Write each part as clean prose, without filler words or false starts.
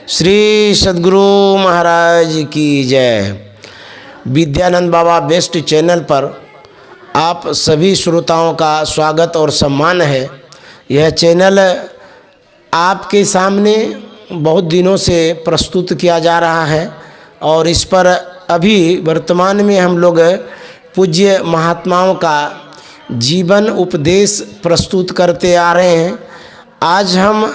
श्री सद्गुरु महाराज की जय। विद्यानंद बाबा best channel पर आप सभी श्रोताओं का स्वागत और सम्मान है। यह चैनल आपके सामने बहुत दिनों से प्रस्तुत किया जा रहा है और इस पर अभी वर्तमान में हम लोग पूज्य महात्माओं का जीवन उपदेश प्रस्तुत करते आ रहे हैं। आज हम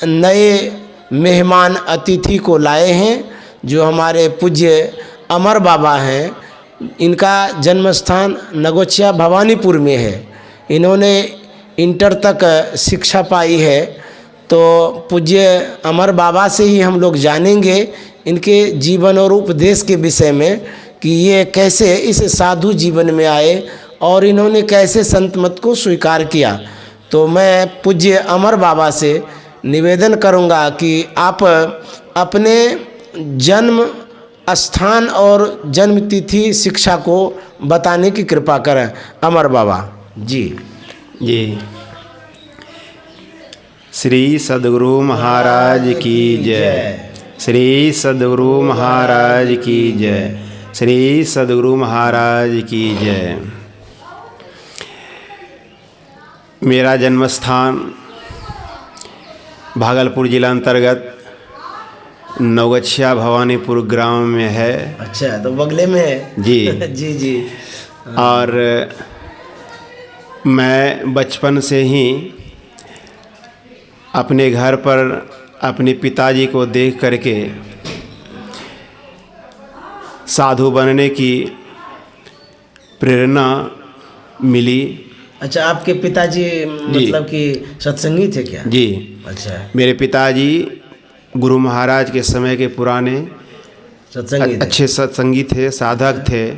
नए मेहमान अतिथि को लाए हैं जो हमारे पूज्य अमर बाबा हैं। इनका जन्म स्थान नगोचिया भवानीपुर में है। इन्होंने इंटर तक शिक्षा पाई है। तो पूज्य अमर बाबा से ही हम लोग जानेंगे इनके जीवन और उपदेश के विषय में कि ये कैसे इस साधु जीवन में आए और इन्होंने कैसे संत मत को स्वीकार किया। तो मैं पूज्य अमर बाबा से निवेदन करूंगा कि आप अपने जन्म स्थान और जन्म तिथि शिक्षा को बताने की कृपा करें। अमर बाबा जी। जी। श्री सद्गुरु महाराज की जय। श्री सद्गुरु महाराज की जय। श्री सद्गुरु महाराज की जय। मेरा जन्म स्थान भागलपुर जिला अंतर्गत नौगछिया भवानीपुर ग्राम में है। अच्छा, तो बगले में है जी। जी जी। और मैं बचपन से ही अपने घर पर अपने पिताजी को देख करके साधु बनने की प्रेरणा मिली। अच्छा, आपके पिताजी मतलब कि सत्संगी थे क्या? जी। अच्छा, मेरे पिताजी गुरु महाराज के समय के पुराने सत्संगी थे। अच्छे सत्संगी थे, साधक थे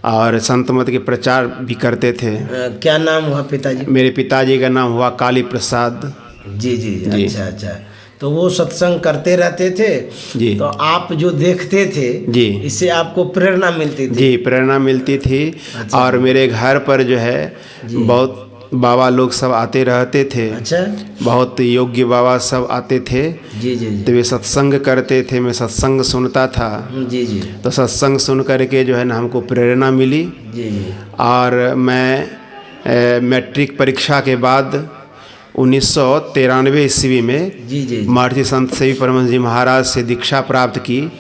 और संत मत के प्रचार भी करते थे। क्या नाम हुआ पिताजी? मेरे पिताजी का नाम हुआ काली प्रसाद। जी जी जी। अच्छा अच्छा, तो वो सत्संग करते रहते थे जी। तो आप जो देखते थे जी, इससे आपको प्रेरणा मिलती थी? जी, प्रेरणा मिलती थी। अच्छा। और मेरे घर पर जो है बहुत बाबा लोग सब आते रहते थे। अच्छा, बहुत योग्य बाबा सब आते थे। जी जी तो वे सत्संग करते थे, मैं सत्संग सुनता था। जी जी तो सत्संग सुन करके जो है ना हमको प्रेरणा मिली। जी जी। और मैं मैट्रिक परीक्षा के बाद 1993 ईस्वी में जी जी महर्षि संत सेवी परमहंस जी महाराज से दीक्षा प्राप्त की।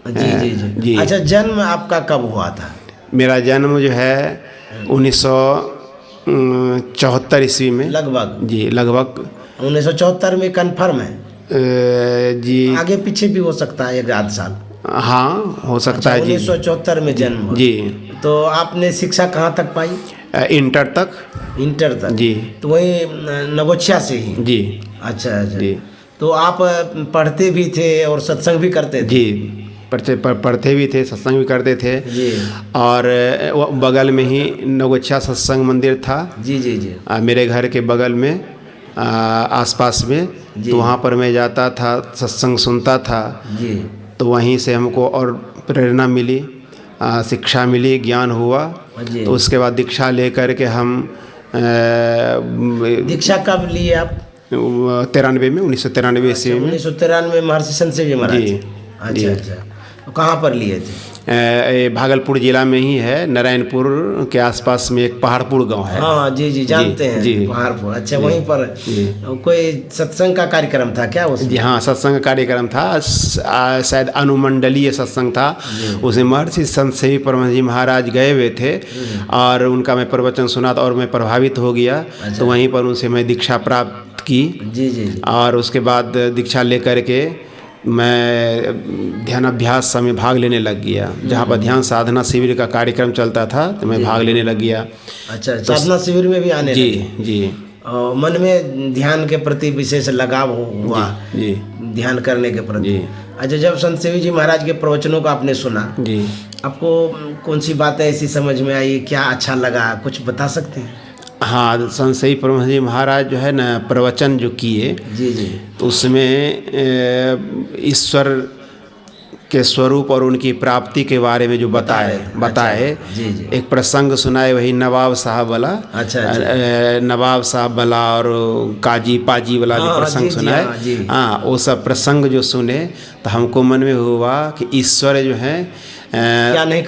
जी जी जी जी। अच्छा, जन्म आपका कब हुआ था? मेरा जन्म जो है 1974 ईस्वी में। लगभग? जी, लगभग 1974 में कन्फर्म है? जी, आगे पीछे भी हो सकता है, एक आध साल। हाँ हो सकता अच्छा, है जी। 1974 में जन्म हुआ। जी। तो आपने शिक्षा कहाँ तक पाई? इंटर तक। इंटर तक? जी। तो वही नगोछिया से ही? जी। अच्छा अच्छा जी। तो आप पढ़ते भी थे और सत्संग भी करते थे? जी, पढ़ते भी थे, सत्संग भी करते थे। जी। और बगल में ही नगोछिया सत्संग मंदिर था। जी जी जी। मेरे घर के बगल में आसपास में। तो वहाँ पर मैं जाता था, सत्संग सुनता था। जी। तो वहीं से हमको और प्रेरणा मिली, शिक्षा मिली, ज्ञान हुआ। तो उसके बाद दीक्षा लेकर के हम दीक्षा कब लिए आप? 93 में, 1993 ईस्वी में। 1993 में महर्षि संत सेवी महाराज? जी। अच्छा अच्छा, तो कहाँ पर लिए थे? भागलपुर जिला में ही है, नारायणपुर के आसपास में एक पहाड़पुर गांव है। हाँ जी जी, जानते हैं। जी, पहाड़पुर। अच्छा, वहीं पर कोई सत्संग का कार्यक्रम था क्या उसमें? जी हाँ, सत्संग का कार्यक्रम था। शायद अनुमंडलीय सत्संग था। उसमें महर्षि संत सेवी परमहंस जी महाराज गए हुए थे और उनका मैं प्रवचन सुना था और मैं प्रभावित हो गया। तो वहीं पर उनसे मैं दीक्षा प्राप्त की। जी जी। और उसके बाद दीक्षा लेकर के मैं ध्यान अभ्यास में भाग लेने लग गया। जहाँ पर ध्यान साधना शिविर का कार्यक्रम चलता था तो मैं भाग लेने लग गया। अच्छा, साधना शिविर में भी आने जी लगे? जी। मन में ध्यान के प्रति विशेष लगाव हुआ? जी। ध्यान करने के प्रति? जी। अच्छा, जब संत सेवी जी महाराज के प्रवचनों को आपने सुना जी, आपको कौन सी बातें ऐसी समझ में आई, क्या अच्छा लगा, कुछ बता सकते हैं? हाँ, संत सेवी परमहंस जी महाराज जो है ना प्रवचन जो किए, जी जी, तो उसमें ईश्वर के स्वरूप और उनकी प्राप्ति के बारे में जो बताए जी जी। एक प्रसंग सुनाए, वही नवाब साहब वाला। अच्छा, नवाब साहब वाला और काजी पाजी वाला जो प्रसंग सुनाए, हाँ वो सब प्रसंग जो सुने तो हमको मन में हुआ कि ईश्वर जो है क्या नहीं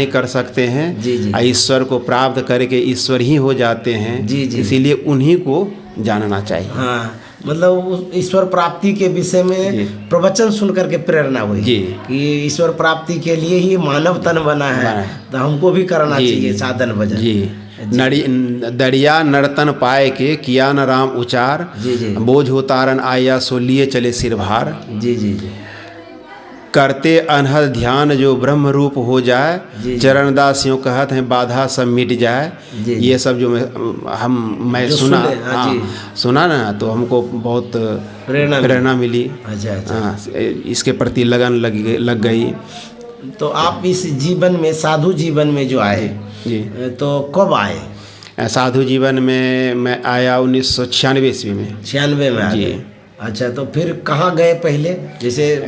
कर सकते हैं। जी जी। ईश्वर को प्राप्त करके ईश्वर ही हो जाते हैं। जी जी। इसीलिए उन्हीं को जानना चाहिए। हाँ, मतलब ईश्वर प्राप्ति के विषय में प्रवचन सुन करके प्रेरणा हुई कि ईश्वर प्राप्ति के लिए ही मानव तन बना है, तो हमको भी करना चाहिए साधन भजन। जी। दरिया नर्तन पाए के किया न राम उचार, जी जी। बोझ उतारन आया सो लिए चले सिर भार। जी जी जी। करते अनहद ध्यान जो ब्रह्म रूप हो जाए, चरणदास यूँ कहत हैं बाधा सब मिट जाए। ये सब जो मैं सुना, सुना ना, तो हमको बहुत प्रेरणा मिली। अच्छा। इसके प्रति लगन लग गई। तो आप इस जीवन में, साधु जीवन में जो आए जी, तो कब आए? साधु जीवन में मैं आया 1996 ईस्वी में। 96 में जी। अच्छा, तो फिर कहाँ गए पहले? जैसे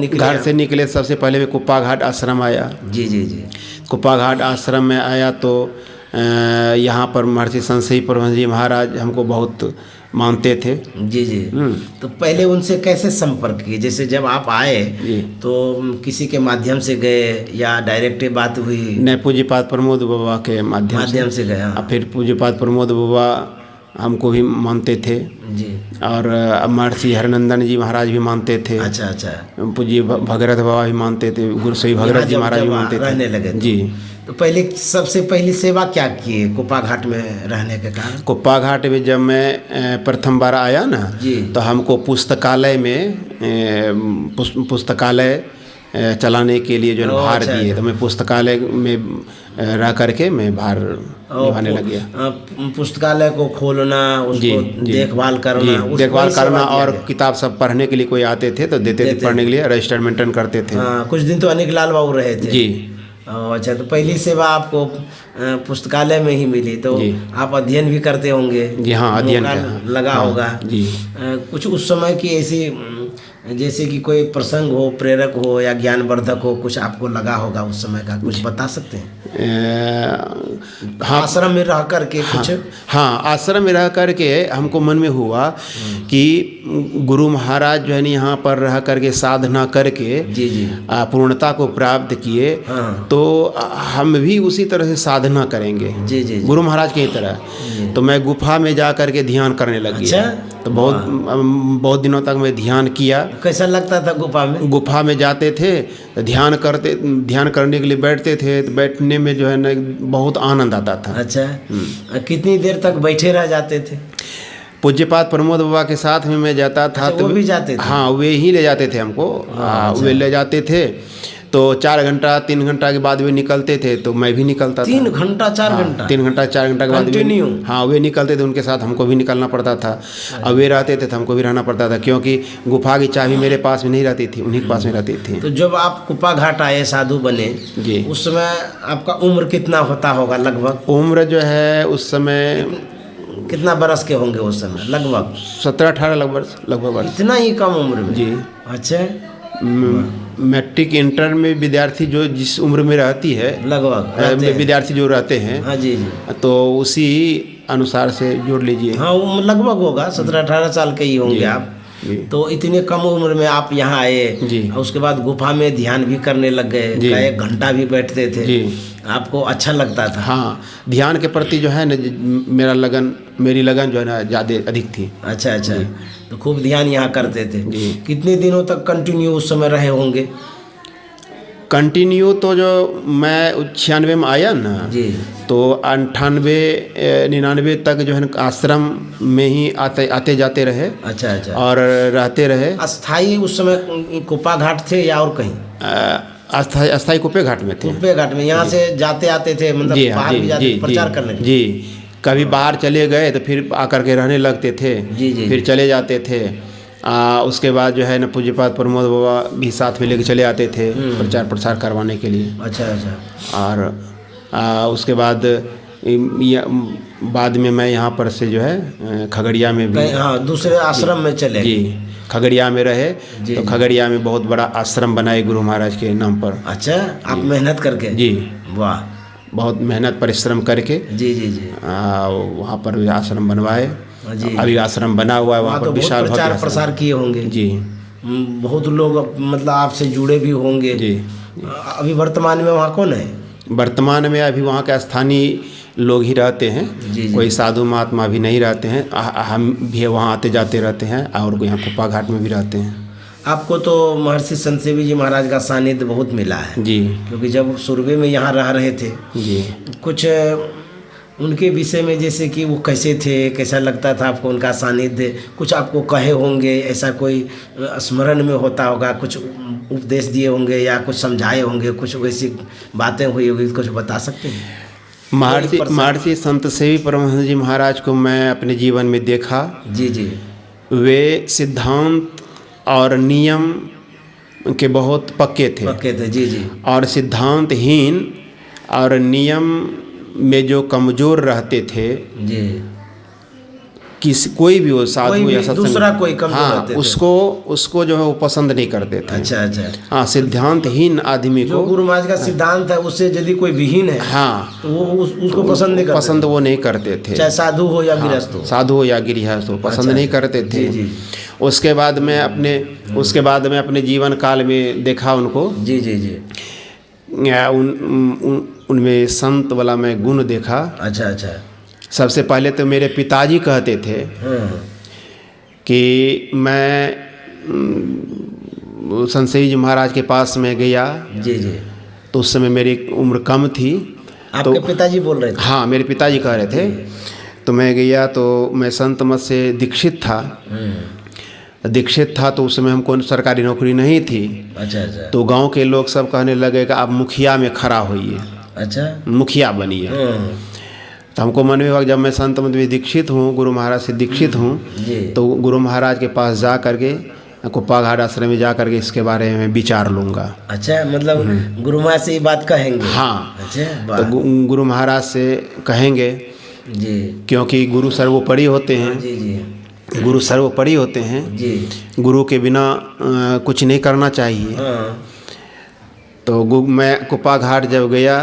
घर से निकले सबसे पहले मैं कुप्पा घाट आश्रम आया। जी जी जी। कुप्पा घाट आश्रम में आया तो यहाँ पर महर्षि संत परमहंस जी महाराज हमको बहुत मानते थे। जी जी। तो पहले उनसे कैसे संपर्क किए? जैसे जब आप आए तो किसी के माध्यम से गए या डायरेक्ट बात हुई? नहीं, पूज्यपाद प्रमोद बाबा के माध्यम से गए। फिर पूज्यपाद प्रमोद बाबा हमको भी मानते थे जी, और महर्षि हरनंदन जी महाराज भी मानते थे। अच्छा अच्छा। पूज्य भगीरथ बाबा भी मानते थे, गुरु श्री भगीरथ जी महाराज भी मानते थे। रहने लगे जी। तो पहले सबसे पहली सेवा क्या किए कुप्पा घाट में रहने के कारण? कुप्पा घाट में जब मैं प्रथम बार आया ना, तो हमको पुस्तकालय में पुस्तकालय चलाने के लिए जो भार दिए, तो मैं पुस्तकालय में रह करके मैं भार निभाने लग गया। पुस्तकालय को खोलना, उसको देखभाल करना, और किताब सब पढ़ने के लिए कोई आते थे तो देते थे पढ़ने के लिए, रजिस्टर मेंटेन करते थे। कुछ दिन तो अनिक लाल बाबू रहे थे। जी। अच्छा, तो पहली सेवा आपको पुस्तकालय में ही मिली, तो आप अध्ययन भी करते होंगे? जी हाँ, अध्ययन लगा होगा जी। कुछ उस समय की ऐसी, जैसे कि कोई प्रसंग हो, प्रेरक हो या ज्ञानवर्धक हो, कुछ आपको लगा होगा उस समय का, कुछ बता सकते हैं? हाँ, आश्रम में रह करके कुछ। हाँ, आश्रम में रह करके हमको मन में हुआ कि गुरु महाराज जो है यहाँ पर रह करके साधना करके जी जी पूर्णता को प्राप्त किए। हाँ। तो हम भी उसी तरह से साधना करेंगे जी जी, गुरु महाराज की तरह। तो मैं गुफा में जा करके ध्यान करने लग गया। तो बहुत दिनों तक मैं ध्यान किया। कैसा लगता था गुफा में? गुफा में जाते थे तो ध्यान करने के लिए बैठते थे, तो बैठने में जो है ना बहुत आनंद आता था। अच्छा, कितनी देर तक बैठे रह जाते थे? पूज्यपाद प्रमोद बाबा के साथ में मैं जाता था। अच्छा, तो वो भी जाते थे? हाँ, वे ही ले जाते थे हमको। वे ले जाते थे तो 4 घंटा 3 घंटा के बाद वे निकलते थे, तो मैं भी निकलता था। 3 घंटा 4 घंटा? 3 घंटा 4 घंटा के बाद हाँ, वे निकलते थे, उनके साथ हमको भी निकलना पड़ता था। और वे रहते थे तो हमको भी रहना पड़ता था, क्योंकि गुफा की चाबी मेरे पास में नहीं रहती थी, उन्हीं के पास में रहती थी। तो जब आप कुप्पा घाट आए, साधु बने जी, उस समय आपका उम्र कितना होता होगा लगभग? उम्र जो है उस समय कितना बरस के होंगे उस समय? लगभग 17-18 लगभग। इतना ही कम उम्र में? जी। अच्छा। मैट्रिक इंटर में विद्यार्थी जो जिस उम्र में रहती है, लगभग विद्यार्थी जो रहते हैं, हाँ जी, तो उसी अनुसार से जोड़ लीजिए। हाँ, वो लगभग होगा 17-18 साल के ही होंगे आप। तो इतने कम उम्र में आप यहाँ आए और उसके बाद गुफा में ध्यान भी करने लग गए, 1 घंटा भी बैठते थे। आपको अच्छा लगता था? हाँ, ध्यान के प्रति जो है ना मेरी लगन जो है ना ज़्यादा अधिक थी। अच्छा अच्छा, तो खूब ध्यान यहाँ करते थे। कितने दिनों तक कंटिन्यू उस समय रहे होंगे? कंटिन्यू तो जो मैं 96 में आया ना जी, तो 98-99 तक जो है आश्रम में ही आते जाते रहे। अच्छा अच्छा। और रहते रहे। अस्थाई उस समय कुप्पा घाट थे या और कहीं? अस्थाई कुप्पे घाट में थे। कुप्पे घाट में यहाँ से जाते आते थे, मतलब बाहर भी जाते प्रचार करने? जी, कभी बाहर चले गए तो फिर आकर के रहने लगते थे। जी जी। फिर चले जाते थे। उसके बाद जो है ना पूज्यपाद प्रमोद बाबा भी साथ में लेके चले आते थे प्रचार प्रसार करवाने के लिए। अच्छा अच्छा। और उसके बाद में मैं यहाँ पर से जो है खगड़िया में भी, हाँ, दूसरे आश्रम में चले। जी, खगड़िया में रहे, जी, तो खगड़िया में बहुत बड़ा आश्रम बनाए गुरु महाराज के नाम पर। अच्छा, आप मेहनत करके? जी, वाह, बहुत मेहनत परिश्रम करके जी जी जी, वहाँ पर भी आश्रम बनवाए। जी। अभी आश्रम बना हुआ है वहाँ वहाँ पर, तो बहुत विशाल प्रचार भव्य प्रसार किए होंगे। जी बहुत लोग मतलब आपसे जुड़े भी होंगे। जी। अभी वर्तमान में वहाँ कौन है? वर्तमान में अभी वहाँ के स्थानीय लोग ही रहते हैं, जी, जी। कोई साधु महात्मा भी नहीं रहते हैं। हम भी वहाँ आते जाते रहते हैं, और यहाँ कुप्पा घाट में भी रहते हैं। आपको तो महर्षि संत सेवी जी महाराज का सानिध्य बहुत मिला है। जी क्योंकि जब सूरबे में यहाँ रह रहे थे, जी। कुछ उनके विषय में, जैसे कि वो कैसे थे, कैसा लगता था आपको उनका सानिध्य, कुछ आपको कहे होंगे, ऐसा कोई स्मरण में होता होगा, कुछ उपदेश दिए होंगे या कुछ समझाए होंगे, कुछ वैसी बातें हुई होगी, कुछ बता सकते हैं? महर्षि संत सेवी परमहंस जी महाराज को मैं अपने जीवन में देखा। जी जी। वे सिद्धांत और नियम के बहुत पक्के थे। जी जी। और सिद्धांतहीन और नियम में जो कमज़ोर रहते थे, जी, कोई भी हो, साधु या सत्संग, दूसरा कोई कमजोर हाँ, रहते थे, उसको जो है वो पसंद नहीं करते थे। अच्छा अच्छा। हाँ, सिद्धांतहीन आदमी जो को, गुरु महाराज का सिद्धांत है उससे यदि कोई विहीन है, हाँ, तो वो उसको पसंद नहीं करते, पसंद वो नहीं करते थे। चाहे साधु हो या गृहस्थ हो। साधु हो या गृहस्थ हो, पसंद अच्छा, नहीं करते थे। जी जी। उसके बाद में अपने जीवन काल में देखा उनको। जी जी जी। उनमें संत वाला मैं गुण देखा। अच्छा अच्छा। सबसे पहले तो मेरे पिताजी कहते थे कि मैं संत सेवी जी महाराज के पास में गया। जी जी। तो उस समय मेरी उम्र कम थी। आपके पिताजी बोल रहे थे? हाँ, मेरे पिताजी कह रहे थे। तो मैं गया, तो मैं संत मत से दीक्षित था। तो उस समय हमको सरकारी नौकरी नहीं थी। अच्छा अच्छा। तो गांव के लोग सब कहने लगे कि आप मुखिया में खड़ा होइए। अच्छा, मुखिया बनिए। तो हमको मन में हुआ, जब मैं संत मत में दीक्षित हूँ, गुरु महाराज से दीक्षित हूँ, तो गुरु महाराज के पास जा करके, कुप्पा घाट आश्रम में जा करके इसके बारे में विचार लूँगा। अच्छा, मतलब गुरु महाराज से ये बात कहेंगे? हाँ। अच्छा, तो गुरु महाराज से कहेंगे जी, क्योंकि गुरु सर्वोपरि होते हैं। जी जी। गुरु सर्वोपरि होते हैं जी। गुरु के बिना कुछ नहीं करना चाहिए। हाँ। तो मैं कुप्पा घाट जब गया,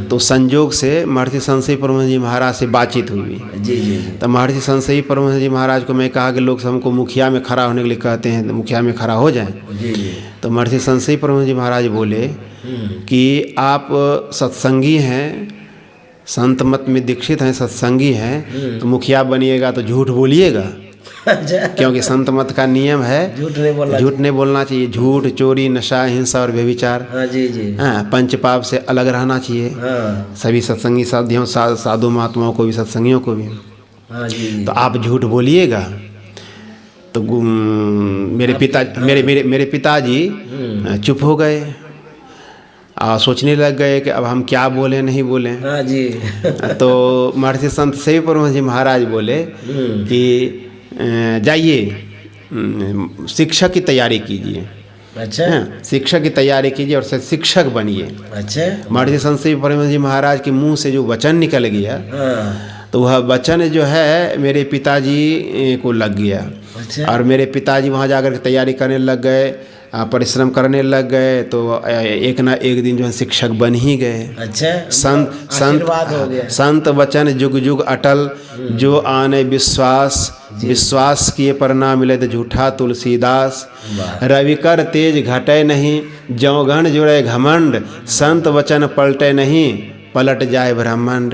तो संजोग से महर्षि संत सेवी परमहंस जी महाराज से बातचीत हुई। जी जी। तो महर्षि संत सेवी परमहंस जी महाराज को मैं कहा कि लोग हमको मुखिया में खड़ा होने के लिए कहते हैं, तो मुखिया में खड़ा हो जाएं। जी जी। तो महर्षि संत सेवी परमहंस जी महाराज बोले कि आप सत्संगी हैं, संत मत में दीक्षित हैं, सत्संगी हैं, तो मुखिया बनिएगा तो झूठ बोलिएगा। क्योंकि संत मत का नियम है झूठ नहीं बोलना चाहिए। झूठ, चोरी, नशा, हिंसा और व्यभिचार, हाँ जी जी, हाँ, पंच पाप से अलग रहना चाहिए। हाँ, सभी सत्संगी साधियों, साधु महात्माओं को भी, सत्संगियों को भी। हाँ जी जी। तो आप झूठ बोलिएगा। तो मेरे पिताजी चुप हो गए और सोचने लग गए कि अब हम क्या बोलें, नहीं बोलें। हाँ जी। तो महर्षि संत सेवी परमहंस जी महाराज बोले कि जाइए शिक्षक की तैयारी कीजिए। अच्छा, शिक्षक की तैयारी कीजिए और शिक्षक बनिए। अच्छा। महर्षि संत सेवी परमहंस जी महाराज के मुंह से जो वचन निकल गया, हाँ, तो वह वचन जो है मेरे पिताजी को लग गया। अच्छा। और मेरे पिताजी वहाँ जाकर के तैयारी करने लग गए, परिश्रम करने लग गए। तो एक ना एक दिन जो है शिक्षक बन ही गए। अच्छा, आशीर्वाद हो गया। संत वचन जुग जुग अटल, जो आने विश्वास किए पर ना मिले तो झूठा तुलसीदास। रवि कर तेज घटे नहीं, ज्यों गण जुड़े घमंड, संत वचन पलटे नहीं, पलट जाए ब्रह्मांड।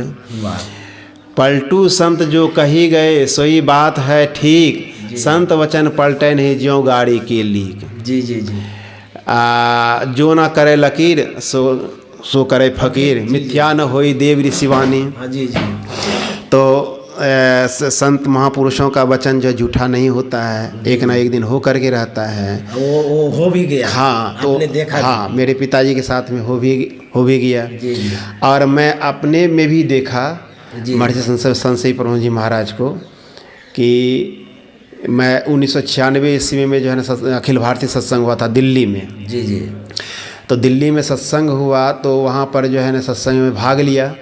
पलटू संत जो कही गए, सोई बात है ठीक, संत वचन पलटे नहीं, ज्यों गाड़ी की लीक। जी जी जी। जो ना करे लकीर, सो करे फकीर, मिथ्या न होई देव ऋषिवाणी। हाँ जी जी। तो संत महापुरुषों का वचन जो झूठा नहीं होता है, एक ना एक दिन हो करके रहता है। वो हो भी गया। हाँ, तो आपने देखा? हाँ, मेरे पिताजी के साथ में हो भी गया। जी जी। और मैं अपने में भी देखा महर्षि संत सेवी परमहंस जी महाराज को कि मैं 1996 ईस्वी में जो है ना अखिल भारतीय सत्संग हुआ था दिल्ली में। जी जी। तो दिल्ली में सत्संग हुआ, तो वहाँ पर जो है ना सत्संग में भाग लिया।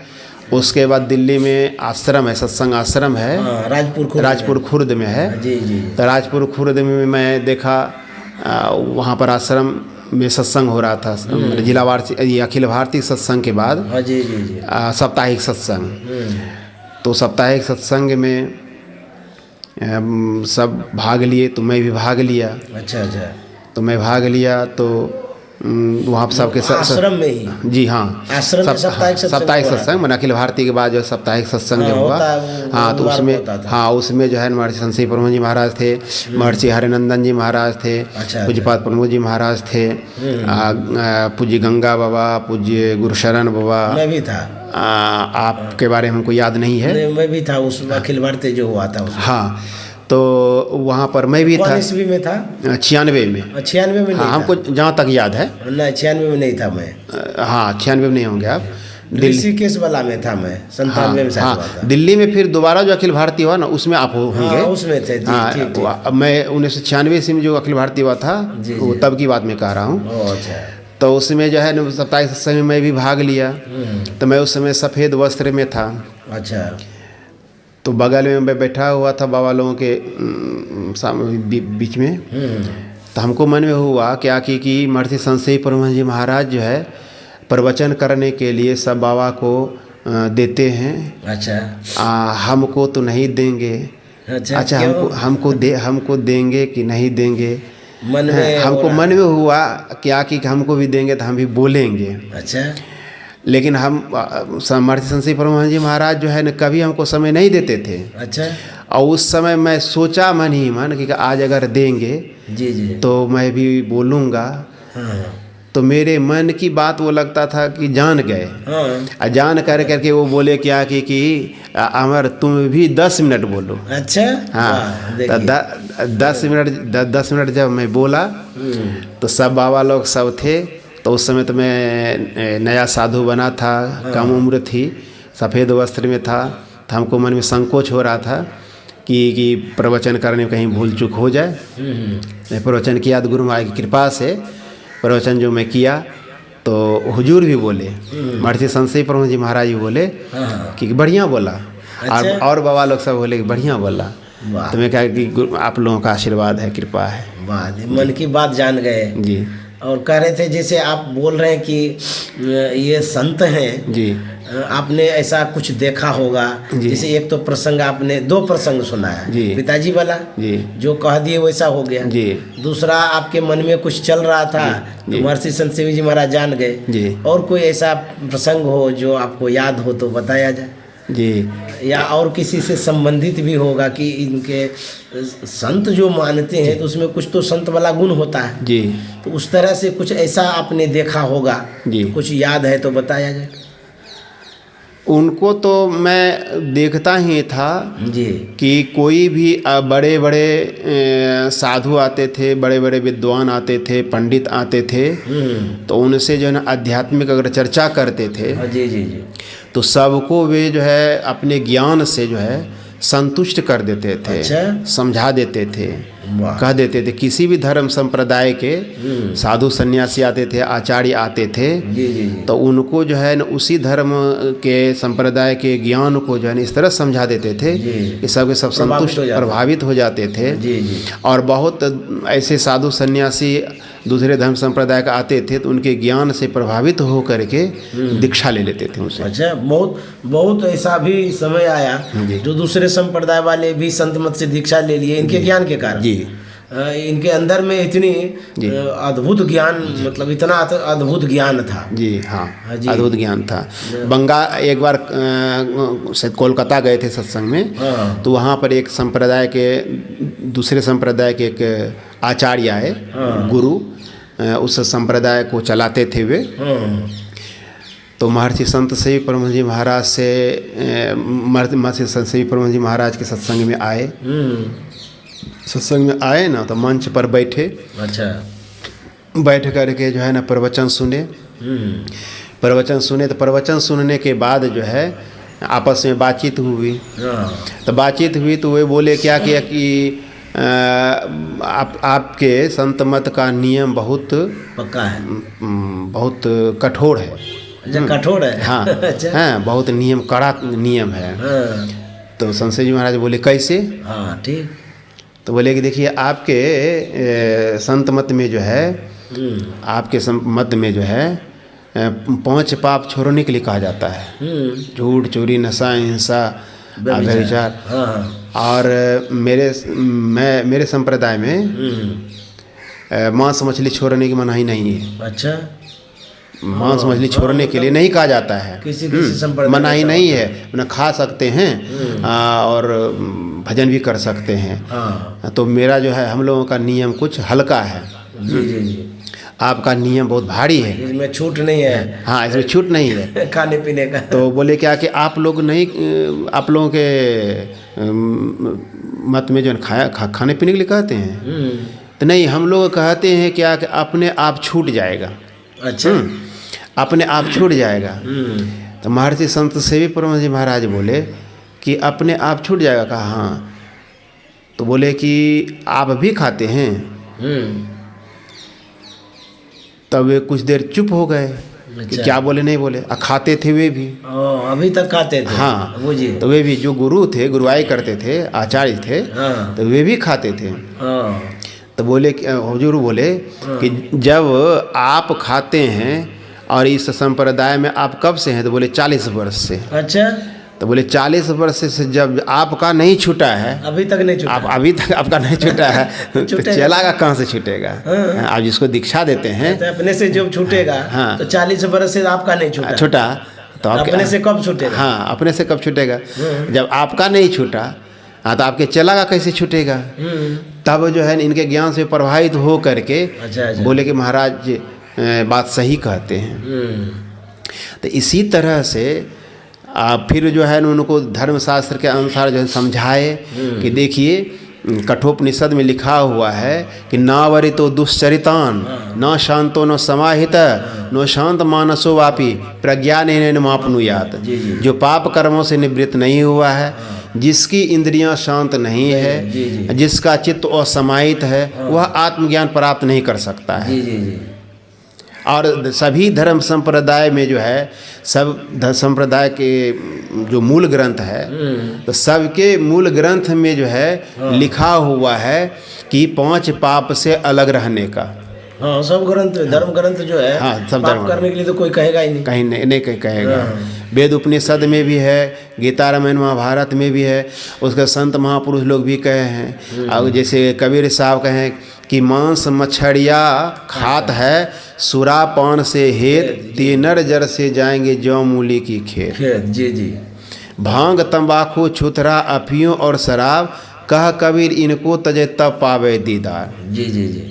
उसके बाद दिल्ली में आश्रम है, सत्संग आश्रम है, हाँ, राजपुर खुर्द में है। जी जी। तो राजपुर खुर्द में मैं देखा वहाँ पर आश्रम में सत्संग हो रहा था, जिला वार्षिक अखिल भारतीय सत्संग के बाद हाँ जी जी जी। साप्ताहिक सत्संग। तो साप्ताहिक सत्संग में सब भाग लिए, तो मैं भी भाग लिया। अच्छा अच्छा। तो मैं भाग लिया तो वहाँ पर सबके आश्रम में ही? जी हाँ, आश्रम में साप्ताहिक सत्संग मैंने अखिल भारती के बाद जो साप्ताहिक सत्संग जो हुआ, हाँ, तो उसमें जो है महर्षि संत प्रमोद जी महाराज थे, महर्षि हरिनंदन जी महाराज थे, पूज्यपाद प्रमोद जी महाराज थे, पूज्य गंगा बाबा, पूज्य गुरुशरण बाबा। मैं भी था। आपके बारे में हमको याद नहीं है। मैं भी था उस अखिल भारतीय जो हुआ था उसमें। हाँ, तो वहाँ पर मैं भी था। कौन ईस्वी में था? 96 में। 96 में? हाँ, हमको जहाँ तक याद है। नहीं, 96 में नहीं था मैं। हाँ, 96 में नहीं होंगे आप। ऋषिकेश वाला में था मैं, 97 में शायद हुआ था। दिल्ली में फिर दोबारा जो अखिल भारतीय हुआ ना, उसमें आप होंगे। हाँ, उसमें थे। हाँ, मैं 1996 में जो अखिल भारतीय हुआ था, वो तब की बात मैं कह रहा हूँ। अच्छा। तो उसमें जो है साप्ताहिक सत्संग में मैं भी भाग लिया। तो मैं उस समय सफ़ेद वस्त्र में था। अच्छा। तो बगल में मैं बैठा हुआ था बाबा लोगों के बीच में। तो हमको मन में हुआ क्या कि महर्षि संत परमहंस जी महाराज जो है प्रवचन करने के लिए सब बाबा को देते हैं। अच्छा। हमको तो नहीं देंगे। अच्छा, हमको देंगे कि नहीं देंगे? हमको मन में हुआ क्या कि हमको भी देंगे तो हम भी बोलेंगे। अच्छा। लेकिन हम महर्षि संत परमहंस जी महाराज जो है न कभी हमको समय नहीं देते थे। अच्छा। और उस समय मैं सोचा मन ही मन कि आज अगर देंगे जी जी तो मैं भी बोलूँगा। हाँ। तो मेरे मन की बात वो लगता था कि जान गए। हाँ। जान करके वो बोले क्या कि अमर तुम भी 10 मिनट बोलो। अच्छा। हाँ, तो 10 मिनट जब मैं बोला तो सब बाबा लोग सब थे। तो उस समय तो मैं नया साधु बना था, कम उम्र थी, सफ़ेद वस्त्र में था। तो हमको मन में संकोच हो रहा था कि प्रवचन करने में कहीं भूल चूक हो जाए। मैं प्रवचन किया तो गुरु महाराज की कृपा से प्रवचन जो मैं किया तो हुजूर भी बोले, महर्षि संत प्रमोद जी महाराज भी बोले कि बढ़िया बोला। अच्छा। और बाबा लोग सब बोले कि बढ़िया बोला। तो मैं कहा कि आप लोगों का आशीर्वाद है, कृपा है। मन की बात जान गए जी। और कह रहे थे जैसे आप बोल रहे हैं कि ये संत हैं जी, आपने ऐसा कुछ देखा होगा। जैसे एक तो प्रसंग आपने 2 प्रसंग सुना है, पिताजी वाला जी, जो कह दिए वैसा हो गया जी। दूसरा आपके मन में कुछ चल रहा था तो महर्षि संत जी महाराज जान गए जी। और कोई ऐसा प्रसंग हो जो आपको याद हो तो बताया जाए जी। या और किसी से संबंधित भी होगा कि इनके संत जो मानते हैं तो उसमें कुछ तो संत वाला गुण होता है जी। तो उस तरह से कुछ ऐसा आपने देखा होगा जी, कुछ याद है तो बताया जाए। उनको तो मैं देखता ही था जी कि कोई भी बड़े बड़े साधु आते थे, बड़े बड़े विद्वान आते थे, पंडित आते थे। तो उनसे जो है ना आध्यात्मिक अगर चर्चा करते थे जी जी जी तो सबको वे जो है अपने ज्ञान से जो है संतुष्ट कर देते थे। अच्छा। समझा देते थे, कह देते थे। किसी भी धर्म संप्रदाय के साधु सन्यासी आते थे, आचार्य आते थे। जी जी जी। तो उनको जो है न उसी धर्म के संप्रदाय के ज्ञान को जो है न इस तरह समझा देते थे कि सब संतुष्ट प्रभावित हो जाते थे। जी जी। और बहुत ऐसे साधु सन्यासी दूसरे धर्म संप्रदाय का आते थे तो उनके ज्ञान से प्रभावित हो करके दीक्षा ले लेते थे उनसे। अच्छा, बहुत ऐसा भी समय आया जो दूसरे संप्रदाय वाले भी संत मत से दीक्षा ले लिए इनके ज्ञान के कारण। जी। इनके अंदर में इतनी अद्भुत ज्ञान, मतलब इतना अद्भुत ज्ञान था। जी हाँ, अद्भुत ज्ञान था। एक बार शायद कोलकाता गए थे सत्संग में। तो वहाँ पर एक संप्रदाय के दूसरे संप्रदाय के एक आचार्य आए, गुरु, उस संप्रदाय को चलाते थे वे। तो महर्षि संत परमहंस जी महाराज से महर्षि संत परमहंस जी महाराज के सत्संग में आए। सत्संग में आए ना तो मंच पर बैठे। अच्छा। बैठ करके जो है ना प्रवचन सुने। प्रवचन सुने तो प्रवचन सुनने के बाद जो है आपस में बातचीत हुई। तो बातचीत हुई तो वे बोले क्या किया कि आपके संत मत का नियम बहुत पक्का है, बहुत कठोर है। अच्छा कठोर है। हाँ अच्छा हाँ, बहुत नियम, कड़ा नियम है। हाँ तो संशय जी महाराज बोले कैसे? हाँ ठीक। तो बोले कि देखिए आपके संत मत में जो है, आपके मत में जो है 5 पाप छोड़ने के लिए कहा जाता है। झूठ, चोरी, नशा, हिंसा, व्यभिचार। हाँ हाँ और मेरे संप्रदाय में मांस मछली छोड़ने की मनाही नहीं है। अच्छा मांस मछली छोड़ने के लिए नहीं कहा जाता है, किसी संप्रदाय मनाही नहीं है। उन्हें खा सकते हैं और भजन भी कर सकते हैं। हाँ तो मेरा जो है, हम लोगों का नियम कुछ हल्का है। जी जी जी, आपका नियम बहुत भारी है। इसमें छूट नहीं है। हाँ, इसमें छूट नहीं है खाने पीने का। तो बोले क्या कि आप लोग नहीं, आप लोगों के मत में जो खाने पीने के लिए कहते हैं, तो नहीं, हम लोग कहते हैं क्या कि अपने आप छूट जाएगा। अच्छा अपने आप छूट जाएगा। तो महर्षि संत सेवी परमहंस जी महाराज बोले कि अपने आप छूट जाएगा। कहा हाँ। तो बोले कि आप भी खाते हैं? तब वे कुछ देर चुप हो गए कि क्या बोले नहीं बोले। खाते थे वे भी, अभी तक खाते थे। हाँ वो जी, तो वे भी जो गुरु थे, गुरुआई करते थे, आचार्य थे, हाँ तो वे भी खाते थे। हाँ तो बोले, हुजूर बोले कि जब आप खाते हैं और इस संप्रदाय में आप कब से हैं? तो बोले 40 वर्ष से। अच्छा, तो बोले 40 वर्ष से जब आपका नहीं छूटा है, अभी तक नहीं छूटा। आप अभी तक आपका नहीं छूटा है तो चला का कहाँ से छूटेगा? आप जिसको दीक्षा देते हैं तो अपने से जब छूटेगा, हाँ, तो 40 वर्ष से आपका नहीं छूटा। छूटा तो अपने से कब छूटेगा? हाँ, अपने से कब छूटेगा? जब आपका नहीं छूटा, हाँ, तो आपके चला का कैसे छूटेगा? तब जो है इनके ज्ञान से प्रभावित हो करके अच्छा। बोले कि महाराज बात सही कहते हैं। तो इसी तरह से फिर जो है उनको धर्मशास्त्र के अनुसार जो है समझाए कि देखिए कठोपनिषद में लिखा हुआ है कि नावरितो दुश्चरितान न शांतो न समाहित न शांत मानसो वापी प्रज्ञानेन मापनुयात। जो पाप कर्मों से निवृत्त नहीं हुआ है, जिसकी इंद्रियां शांत नहीं है, जिसका चित्त असमाहित है, वह आत्मज्ञान प्राप्त नहीं कर सकता है। और सभी धर्म संप्रदाय में जो है, सब संप्रदाय के जो मूल ग्रंथ है, तो सबके मूल ग्रंथ में जो है लिखा हुआ है कि 5 पाप से अलग रहने का। हाँ, सब ग्रंथ, धर्म ग्रंथ जो है, हाँ, सब पाप करने के लिए तो कोई कहेगा ही नहीं, कहीं नहीं कहीं कहेगा। वेद उपनिषद में भी है, गीता रामायण महाभारत में भी है, उसके संत महापुरुष लोग भी कहे हैं। और जैसे कबीर साहब कहें कि मांस मछड़िया खात है, सुरापान से हेत, तीनर जर से जाएंगे जौ मूली की खेत। जी जी, भांग तंबाकू छुथरा अफियों और शराब, कह कबीर इनको तजे तब पावे दीदार। जी जी जी।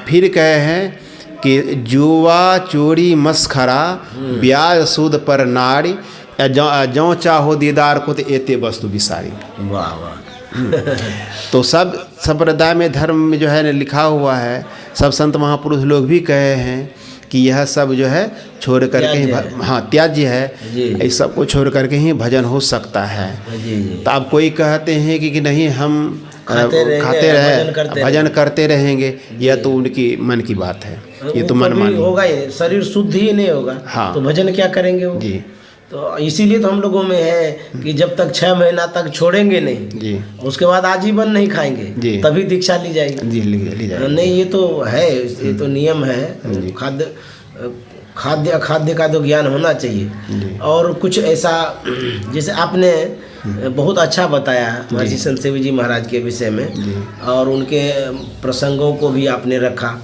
फिर कहे हैं कि जुआ चोरी मस्खरा, ब्याज सूद पर नारी, जौ चाहो दीदार को तो एते वस्तु विसारी। वाह वाह। तो सब संप्रदाय में धर्म में जो है लिखा हुआ है, सब संत महापुरुष लोग भी कहे हैं कि यह सब जो है छोड़ करके ही, हाँ, त्याज्य है, इस सब को छोड़ करके ही भजन हो सकता है। तो अब कोई कहते हैं कि नहीं हम खाते रहे, भजन करते रहेंगे, यह तो उनकी मन की बात है, ये तो मन मानी होगा ही, शरीर शुद्ध ही नहीं होगा। हाँ, तो भजन क्या करेंगे वो? जी। तो इसीलिए तो हम लोगों में है कि जब तक 6 महीना तक छोड़ेंगे नहीं जी, उसके बाद आजीवन नहीं खाएंगे जी, तभी दीक्षा ली जाएगी जी, ली जाएगी। नहीं, ये तो है, ये तो नियम है। खाद्य अखाद्य का तो ज्ञान होना चाहिए। और कुछ ऐसा, जैसे आपने बहुत अच्छा बताया महर्षि संत सेवी जी महाराज के विषय में, और उनके प्रसंगों को भी आपने रखा।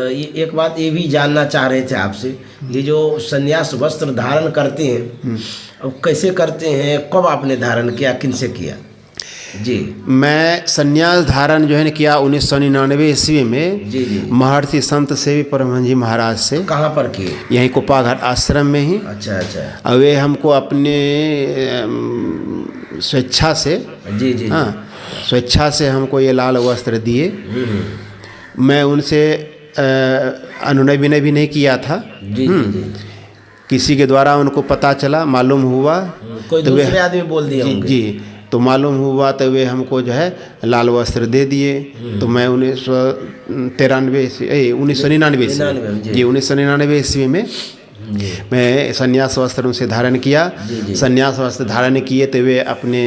एक बात ये भी जानना चाह रहे थे आपसे, ये जो संन्यास वस्त्र धारण करते हैं, अब कैसे करते हैं, कब आपने धारण किया, किनसे किया? जी, मैं संन्यास धारण जो है ना किया 1999 ईस्वी में। जी। महर्षि संत सेवी परमहंस जी महाराज से। कहाँ पर किए? यहीं कुपाघाट आश्रम में ही। अच्छा। और वे हमको अपने स्वेच्छा से, जी, हाँ, स्वेच्छा से हमको ये लाल वस्त्र दिए। मैं उनसे अनुनय विनय भी नहीं किया था। जी। किसी के द्वारा उनको पता चला, मालूम हुआ, कोई दूसरे आदमी बोल दिया। जी, तो मालूम हुआ तो वे हमको जो है लाल वस्त्र दे दिए। तो मैं 1999 ईस्वी में जी मैं संन्यास वस्त्र उनसे धारण किया। जी जी। संन्यास वस्त्र धारण किए तो वे अपने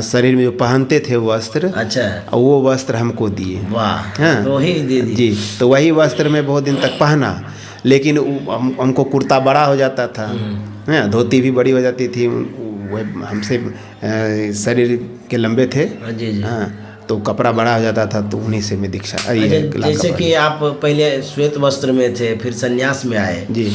शरीर में जो पहनते थे वस्त्र, अच्छा, वो वस्त्र हमको दिए। वाह, हाँ। तो वही दे दी। जी, तो वही वस्त्र मैं बहुत दिन तक पहना, लेकिन हमको कुर्ता बड़ा हो जाता था, हाँ, धोती भी बड़ी हो जाती थी, वह हमसे शरीर के लंबे थे, जी जी। हाँ, तो कपड़ा बड़ा हो जाता था, तो उन्हीं से मैं दीक्षा अच्छा, लाल जैसे कपड़ा। कि आप पहले श्वेत वस्त्र में थे, फिर संन्यास में आए, जी,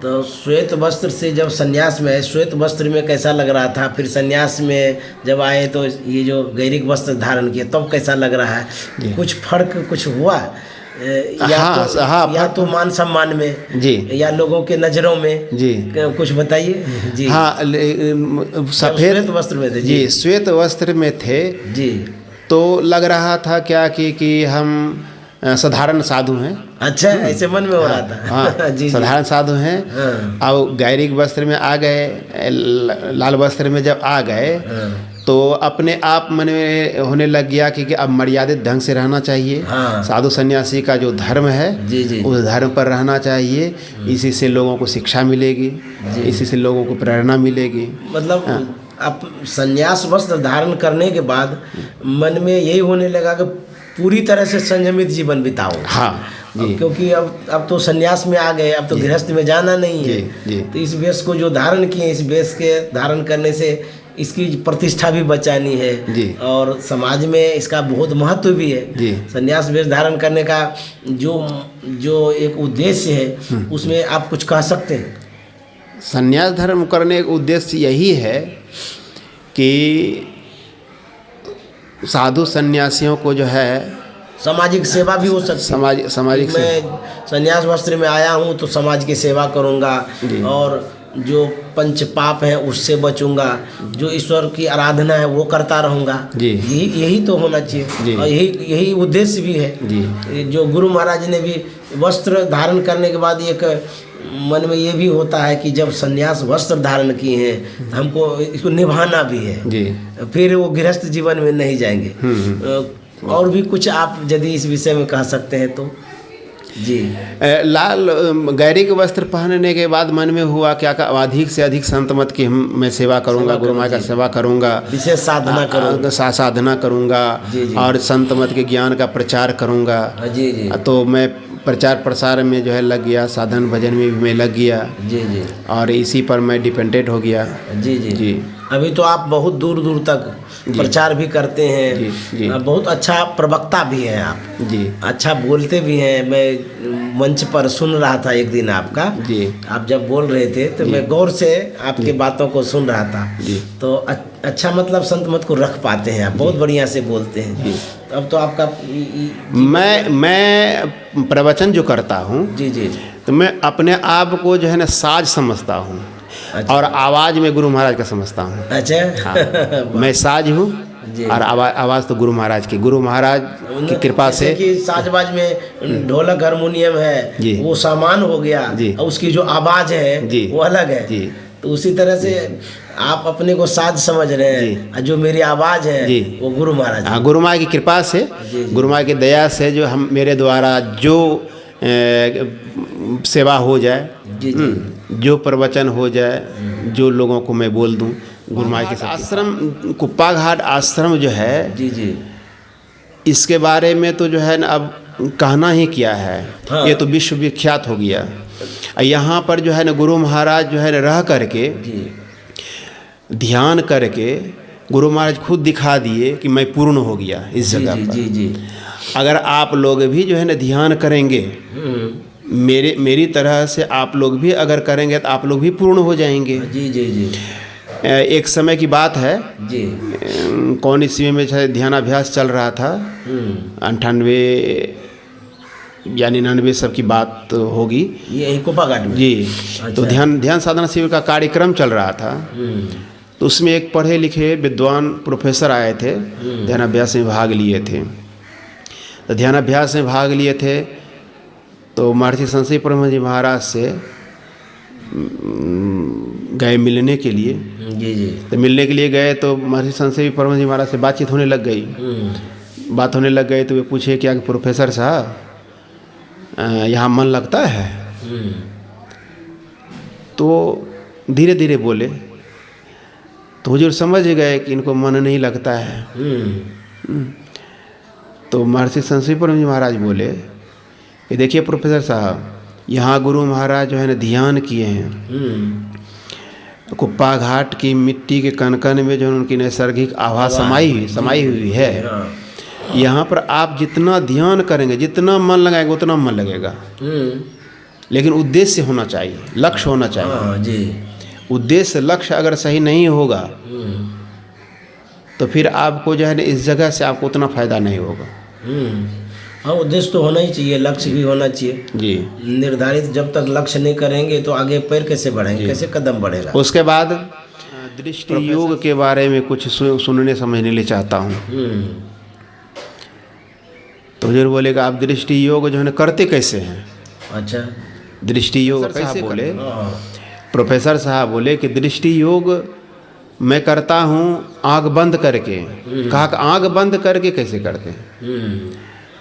तो श्वेत वस्त्र से जब संन्यास में आए, श्वेत वस्त्र में कैसा लग रहा था? फिर संन्यास में जब आए तो ये जो गैरिक वस्त्र धारण किए तब कैसा लग रहा है? कुछ फर्क कुछ हुआ? या तो मान सम्मान में जी, या लोगों के नज़रों में जी, कुछ बताइए जी। हाँ, सफ़ेद श्वेत वस्त्र में थे जी, श्वेत वस्त्र में थे जी, तो लग रहा था क्या कि हम साधारण साधु हैं। अच्छा, ऐसे मन में हो रहा था। हाँ, जी, साधारण साधु हैं। हाँ। और गैरिक वस्त्र में आ गए, लाल वस्त्र में जब आ गए, हाँ। तो अपने आप मन में होने लग गया कि अब मर्यादित ढंग से रहना चाहिए। हाँ। साधु सन्यासी का जो धर्म है, जी जी, उस धर्म पर रहना चाहिए। इसी से लोगों को शिक्षा मिलेगी, इसी से लोगों को प्रेरणा मिलेगी। मतलब आप संन्यास वस्त्र धारण करने के बाद मन में यही होने लगा कि पूरी तरह से संयमित जीवन बिताओ। हाँ जी, क्योंकि अब तो संन्यास में आ गए, अब तो गृहस्थ में जाना नहीं है। जी। तो इस वेश को जो धारण किए, इस वेश के धारण करने से इसकी प्रतिष्ठा भी बचानी है जी, और समाज में इसका बहुत महत्व भी है जी। संन्यास वेश धारण करने का जो एक उद्देश्य है, उसमें आप कुछ कह सकते हैं? संन्यास धर्म करने का उद्देश्य यही है कि साधु सन्यासियों को जो है सामाजिक सेवा भी हो सकती है। सामाजिक मैं संन्यास वस्त्र में आया हूँ तो समाज की सेवा करूँगा और जो पंच पाप है उससे बचूंगा, जो ईश्वर की आराधना है वो करता रहूँगा। यही तो होना चाहिए और यही उद्देश्य भी है जी। जो गुरु महाराज ने भी वस्त्र धारण करने के बाद एक मन में ये भी होता है कि जब संन्यास वस्त्र धारण किए हैं हमको इसको निभाना भी है जी। फिर वो गृहस्थ जीवन में नहीं जाएंगे। और भी कुछ आप यदि इस विषय में कह सकते हैं तो जी। लाल गैरिक वस्त्र पहनने के बाद मन में हुआ क्या अधिक से अधिक संत मत की मैं सेवा करूंगा, गुरु माँ का सेवा करूंगा, विशेष साधना करूंगा, साधना करूंगा और संत मत के ज्ञान का प्रचार करूंगा जी जी। तो मैं प्रचार प्रसार में जो है लग गया, साधन भजन में भी मैं लग गया जी जी। और इसी पर मैं डिपेंडेंट हो गया जी जी जी। अभी तो आप बहुत दूर दूर तक प्रचार भी करते हैं जी, जी। बहुत अच्छा प्रवक्ता भी हैं आप जी, अच्छा बोलते भी हैं। मैं मंच पर सुन रहा था एक दिन आपका जी, आप जब बोल रहे थे तो मैं गौर से आपकी बातों को सुन रहा था जी। तो अच्छा मतलब संत मत को रख पाते हैं आप, बहुत बढ़िया से बोलते हैं जी। अब तो आपका मैं प्रवचन जो करता हूँ जी जी, तो मैं अपने आप को जो है ना साज समझता हूँ। अच्छा। और आवाज़ में गुरु महाराज का समझता हूँ। अच्छा हाँ। मैं साज हूँ और आवाज़ तो गुरु महाराज की, गुरु महाराज की कृपा से कि साजबाज में ढोलक हारमोनियम है वो सामान हो गया और उसकी जो आवाज़ है वो अलग है जी। तो उसी तरह से आप अपने को साज समझ रहे हैं, जो मेरी आवाज़ है वो गुरु महाराज। हाँ, गुरु माँ की कृपा से, गुरु माँ की दया से जो हम मेरे द्वारा जो सेवा हो जाए जी जी, जो प्रवचन हो जाए, जो लोगों को मैं बोल दूं, गुरु माँ के आश्रम कुप्पा घाट आश्रम जो है जी जी, इसके बारे में तो जो है ना अब कहना ही क्या है। हाँ। ये तो विश्व विख्यात हो गया। यहाँ पर जो है ना गुरु महाराज जो है ना रह करके ध्यान करके गुरु महाराज खुद दिखा दिए कि मैं पूर्ण हो गया इस जगह पर जी जी। अगर आप लोग भी जो है ना ध्यान करेंगे, मेरी तरह से आप लोग भी अगर करेंगे तो आप लोग भी पूर्ण हो जाएंगे जी जी जी। एक समय की बात है जी, कौन ईस्वी में शायद ध्यानाभ्यास चल रहा था, 98 या 99 सब की बात होगी, ये कुप्पा घाट में जी। अच्छा। तो ध्यान साधना शिविर का कार्यक्रम चल रहा था, तो उसमें एक पढ़े लिखे विद्वान प्रोफेसर आए थे, ध्यानाभ्यास में भाग लिए थे। तो ध्यानाभ्यास में भाग लिए थे तो महर्षि संत परम जी महाराज से गए मिलने के लिए जी जी। तो मिलने के लिए गए तो महर्षि संत परम जी महाराज से बातचीत होने लग गई। बात होने लग गई तो वे पूछे क्या कि प्रोफेसर साहब यहाँ मन लगता है? तो धीरे धीरे बोले, तो हुजूर समझ गए कि इनको मन नहीं लगता है। तो महर्षि संत परम जी महाराज बोले कि देखिए प्रोफेसर साहब, यहाँ गुरु महाराज जो है ना ध्यान किए हैं, तो कुप्पा घाट की मिट्टी के कण में जो उनकी नैसर्गिक आभा समाई हुई है। यहाँ पर आप जितना ध्यान करेंगे, जितना मन लगाएंगे, उतना मन लगेगा। लेकिन उद्देश्य होना चाहिए, लक्ष्य होना चाहिए जी। उद्देश्य लक्ष्य अगर सही नहीं होगा तो फिर आपको जो है ना इस जगह से आपको उतना फायदा नहीं होगा। हाँ, उद्देश्य तो होना ही चाहिए, लक्ष्य भी होना चाहिए जी। निर्धारित। जब तक लक्ष्य नहीं करेंगे तो आगे पैर कैसे बढ़ेंगे, कैसे कदम बढ़ेगा। उसके बाद दृष्टि योग के बारे में कुछ सुनने समझने लिए चाहता हूँ। तो हुजूर बोलेगा आप दृष्टि योग जो है ना करते कैसे हैं। अच्छा, दृष्टि योग कैसे बोले? प्रोफेसर साहब बोले कि दृष्टि योग मैं करता हूँ आँख बंद करके। कहा कि आँख बंद करके कैसे करते हैं?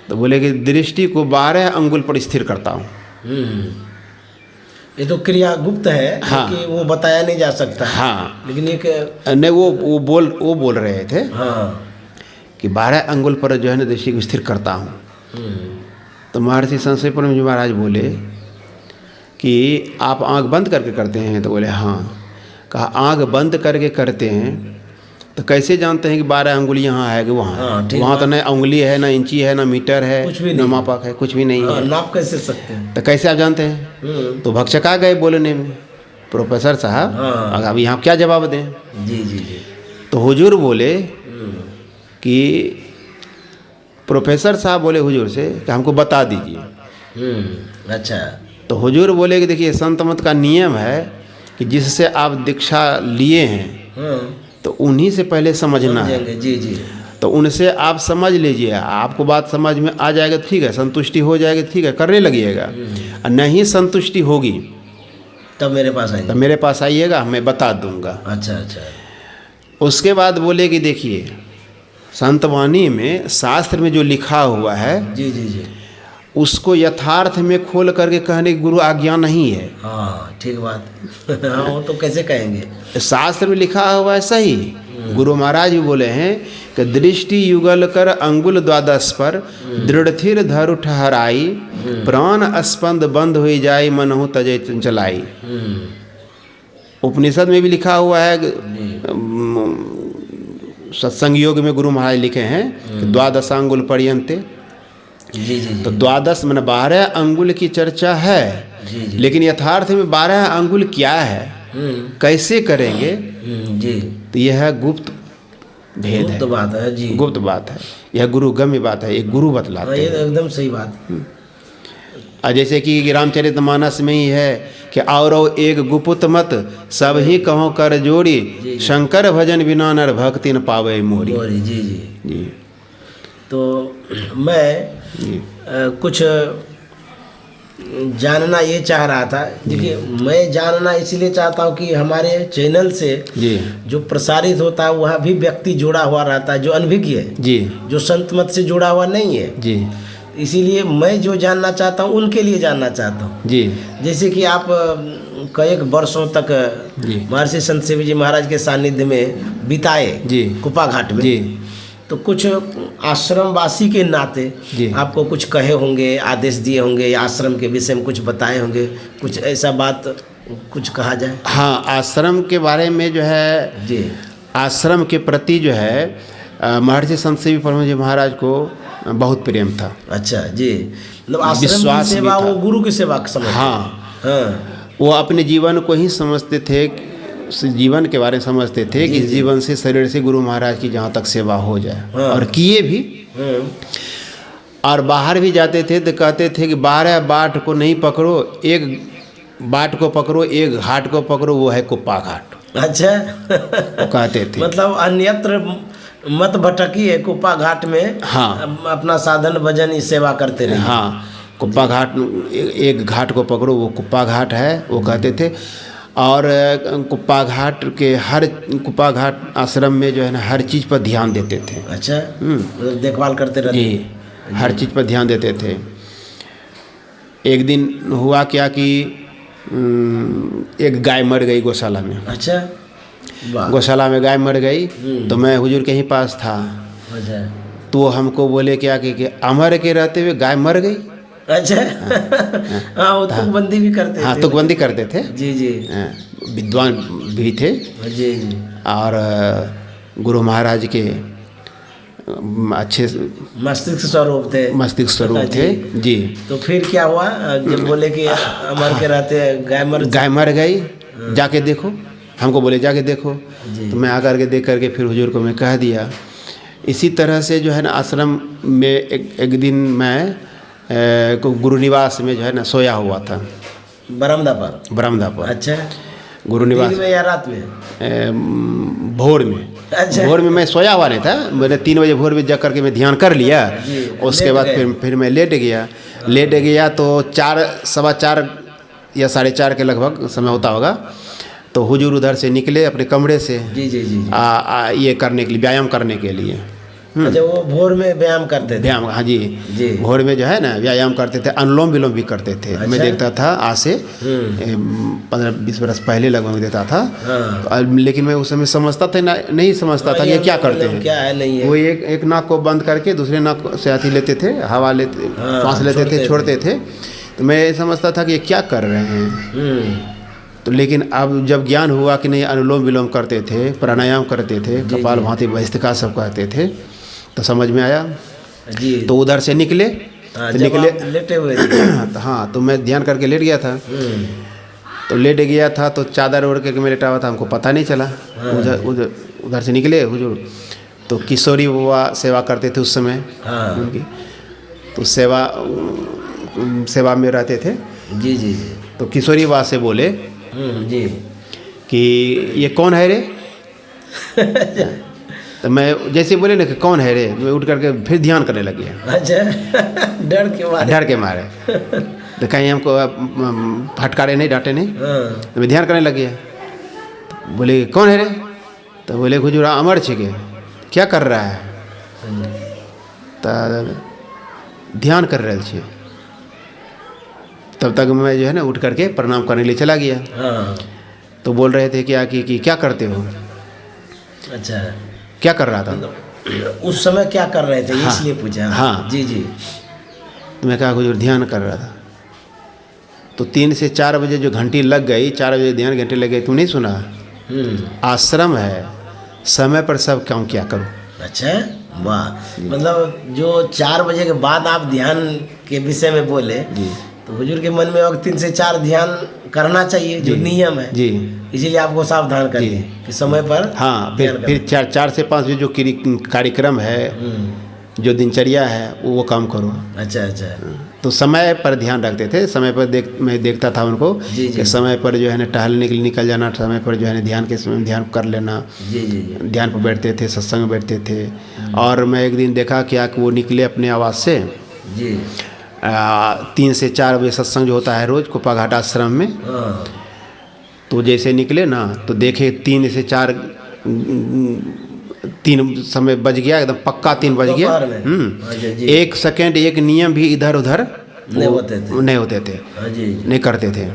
तो बोले कि दृष्टि को 12 अंगुल पर स्थिर करता हूँ। ये तो क्रिया गुप्त है। हाँ, कि वो बताया नहीं जा सकता। हाँ, लेकिन एक नहीं वो बोल रहे थे हाँ कि 12 अंगुल पर जो है ना दृष्टि को स्थिर करता हूँ। तो महर्षि संत परम जी महाराज बोले कि आप आँख बंद करके करते हैं? तो बोले हाँ। कहा आँख बंद करके करते हैं तो कैसे जानते हैं कि 12 अंगुली यहाँ है कि वहाँ है? वहाँ तो न उंगली है, ना इंची है, ना मीटर है, कुछ भी न मापक है, कुछ भी नहीं है। नाप कैसे सकते हैं? तो कैसे आप जानते हैं? तो भक्षका गए बोलने में, प्रोफेसर साहब अब यहाँ क्या जवाब दें? जी जी जी। तो हुजूर बोले कि प्रोफेसर साहब बोले हुजूर से कि हमको बता दीजिए। अच्छा। तो हुजूर बोले कि देखिए संत मत का नियम है कि जिससे आप दीक्षा लिए हैं तो उन्हीं से पहले समझना है। जी जी। तो उनसे आप समझ लीजिए, आपको बात समझ में आ जाएगा ठीक है, संतुष्टि हो जाएगी ठीक है, करने लगिएगा। और नहीं संतुष्टि होगी तब मेरे पास आइए। तो मेरे पास आइएगा, मैं बता दूंगा। अच्छा अच्छा। उसके बाद बोले कि देखिए संतवाणी में शास्त्र में जो लिखा हुआ है जी जी जी, उसको यथार्थ में खोल करके कहने की गुरु आज्ञा नहीं है। हाँ ठीक बात। हाँ वो तो कैसे कहेंगे? शास्त्र में लिखा हुआ है सही। गुरु महाराज भी बोले हैं कि दृष्टि युगल कर अंगुल द्वादश पर दृढ़ थिर धरु ठहराई, प्राण स्पंद बंद हो जाए मनहु तजे चंचलाई। उपनिषद में भी लिखा हुआ है, सत्संग योग में गुरु महाराज लिखे हैं कि द्वादशांगुल पर्यंते। जी जी। तो द्वादश मैंने 12 अंगुल की चर्चा है। जी जी। लेकिन यथार्थ में 12 अंगुल क्या है, कैसे करेंगे? जी। तो यह गुप्त भेद है, गुप्त बात है जी, गुप्त बात है, यह गुरु गम्य बात है, एक गुरु बतलाते ये हैं। एकदम सही बात। जैसे कि रामचरितमानस में ही है कि और एक गुप्त मत सब ही कहो कर जोड़ी, शंकर भजन बिना नर भक्ति न पावे मोरी। जी जी जी। तो मैं कुछ जानना ये चाह रहा था। देखिए मैं जानना इसलिए चाहता हूँ कि हमारे चैनल से जी जो प्रसारित होता है वहाँ भी व्यक्ति जुड़ा हुआ रहता है जो अनभिज्ञ है, जी जो संत मत से जुड़ा हुआ नहीं है जी। इसीलिए मैं जो जानना चाहता हूँ उनके लिए जानना चाहता हूँ। जी। जैसे कि आप कई वर्षों तक महर्षि संत सेवी जी महाराज के सानिध्य में बिताए जी कुप्पा घाट में जी। तो कुछ आश्रमवासी के नाते आपको कुछ कहे होंगे, आदेश दिए होंगे, या आश्रम के विषय में कुछ बताए होंगे, कुछ ऐसा बात कुछ कहा जाए। हाँ, आश्रम के बारे में जो है जी, आश्रम के प्रति जो है महर्षि संत सेवी परम जी महाराज को बहुत प्रेम था। अच्छा जी, मतलब आश्रम की सेवा वो गुरु की सेवा समझते। हाँ हाँ, वो अपने जीवन को ही समझते थे, जीवन के बारे में समझते थे कि जीवन से शरीर से गुरु महाराज की जहाँ तक सेवा हो जाए। हाँ। और किए भी। और बाहर भी जाते थे तो कहते थे कि 12 बाट को नहीं पकड़ो, एक बाट को पकड़ो, एक घाट को पकड़ो, वो है कुप्पा घाट। अच्छा। वो कहते थे मतलब अन्यत्र मत भटकी, कुप्पा घाट में हाँ अपना साधन भजन सेवा करते रहे। हाँ, कुप्पा घाट, एक घाट को पकड़ो वो कुप्पा घाट है, वो कहते थे। और कुप्पा घाट के कुप्पा घाट आश्रम में जो है ना हर चीज़ पर ध्यान देते थे। अच्छा, मतलब देखभाल करते रहते। जी, हर चीज़ पर ध्यान देते थे। एक दिन हुआ क्या कि एक गाय मर गई गौशाला में। अच्छा, वाह। गौशाला में गाय मर गई तो मैं हुजूर के ही पास था। अच्छा, तो हमको बोले क्या कि अमर के रहते हुए गाय मर गई। अच्छा। हाँ, वो तुकबंदी भी करते थे। हाँ, तुकबंदी करते थे। जी जी। विद्वान भी थे जी जी। और गुरु महाराज के अच्छे मस्तिष्क स्वरूप थे। मस्तिष्क स्वरूप थे जी। तो फिर क्या हुआ जब बोले कि अमर के रहते गाय मर गई, जाके देखो। हमको बोले जाके देखो। तो मैं आकर के देख करके फिर हुजूर को मैं कह दिया। इसी तरह से जो है ना आश्रम में एक दिन मैं गुरु निवास में जो है ना सोया हुआ था। बरामदा पर। अच्छा, गुरु निवास दिन में या रात में? भोर में। अच्छा। भोर में मैं सोया हुआ नहीं था। मैंने 3 बजे भोर में जा करके मैं ध्यान कर लिया। उसके बाद फिर मैं लेट गया तो 4, 4:15 या 4:30 के लगभग समय होता होगा। तो हुजूर उधर से निकले अपने कमरे से। जी जी जी। ये करने के लिए, व्यायाम करने के लिए। अच्छा, वो भोर में व्यायाम करते थे? हाँ जी। भोर में जो है ना व्यायाम करते थे, अनुलोम विलोम भी करते थे। अच्छा? मैं देखता था आज से 15-20 वर्ष पहले लगभग देता था। हाँ। लेकिन मैं उस समय समझता था नहीं समझता था ये क्या करते हैं, क्या है नहीं है। वो एक नाक को बंद करके दूसरे नाक से हाथी लेते थे, हवा लेते, सांस लेते थे, छोड़ते थे। तो मैं समझता था कि ये क्या कर रहे हैं। तो लेकिन अब जब ज्ञान हुआ कि नहीं अनुलोम विलोम करते थे, प्राणायाम करते थे, कपालभाति भस्त्रिका सब कहते थे, तो समझ में आया जी। तो उधर से निकले। लेटे हुए थे। हाँ, तो मैं ध्यान करके लेट गया था। तो लेट गया था तो चादर ओढ़ के मैं लेटा हुआ था, हमको पता नहीं चला। उधर से निकले हुजूर। तो किशोरी बाबा सेवा करते थे उस समय उनकी। तो सेवा में रहते थे। जी जी। तो किशोरी बाबा से बोले जी कि ये कौन है रे। तो मैं जैसे बोले ना कि कौन है रे, मैं उठ करके फिर ध्यान करने लग गया। अच्छा, डर के मारे। तो कहीं हमको फटकारे नहीं, डांटे नहीं। तो मैं ध्यान करने लग गया। बोले कौन है रे, तो बोले हुजूर अमर छिके, क्या कर रहा है। तो ध्यान कर रहे थे। तब तक मैं जो है ना उठ करके प्रणाम करने के लिए चला गया। तो बोल रहे थे कि क्या करते हो। अच्छा, क्या कर रहा था उस समय, क्या कर रहे थे। हाँ, इसलिए पूछा। हाँ जी जी। तो मैं कहा हुजूर ध्यान कर रहा था। तो 3 से 4 बजे जो घंटी लग गई, 4 बजे ध्यान घंटी लग गई, तुम नहीं सुना। आश्रम है, समय पर सब काम क्या करो। अच्छा, वाह। मतलब जो 4 बजे के बाद आप ध्यान के विषय में बोले जी, तो हुजूर के मन में वक्त 3 से 4 ध्यान करना चाहिए, जो नियम है जी। इसीलिए आपको सावधान कर दिए कि समय पर। हाँ, फिर 4 से 5 बजे जो कार्यक्रम है, जो दिनचर्या है, वो काम करो। अच्छा अच्छा। तो समय पर ध्यान रखते थे। समय पर मैं देखता था उनको कि समय पर जो है ना टहलने के लिए निकल जाना, समय पर जो है ना ध्यान के समय ध्यान कर लेना। जी जी। ध्यान पर बैठते थे, सत्संग में बैठते थे। और मैं एक दिन देखा कि वो निकले अपने आवास से जी। 3 से 4 बजे सत्संग जो होता है रोज़ कुप्पाघाट आश्रम में। तो जैसे निकले ना तो देखे 3 से 4 3 समय बज गया, एकदम पक्का 3 बज गया। 1 सेकेंड एक नियम भी इधर उधर नहीं होते थे, नहीं करते थे।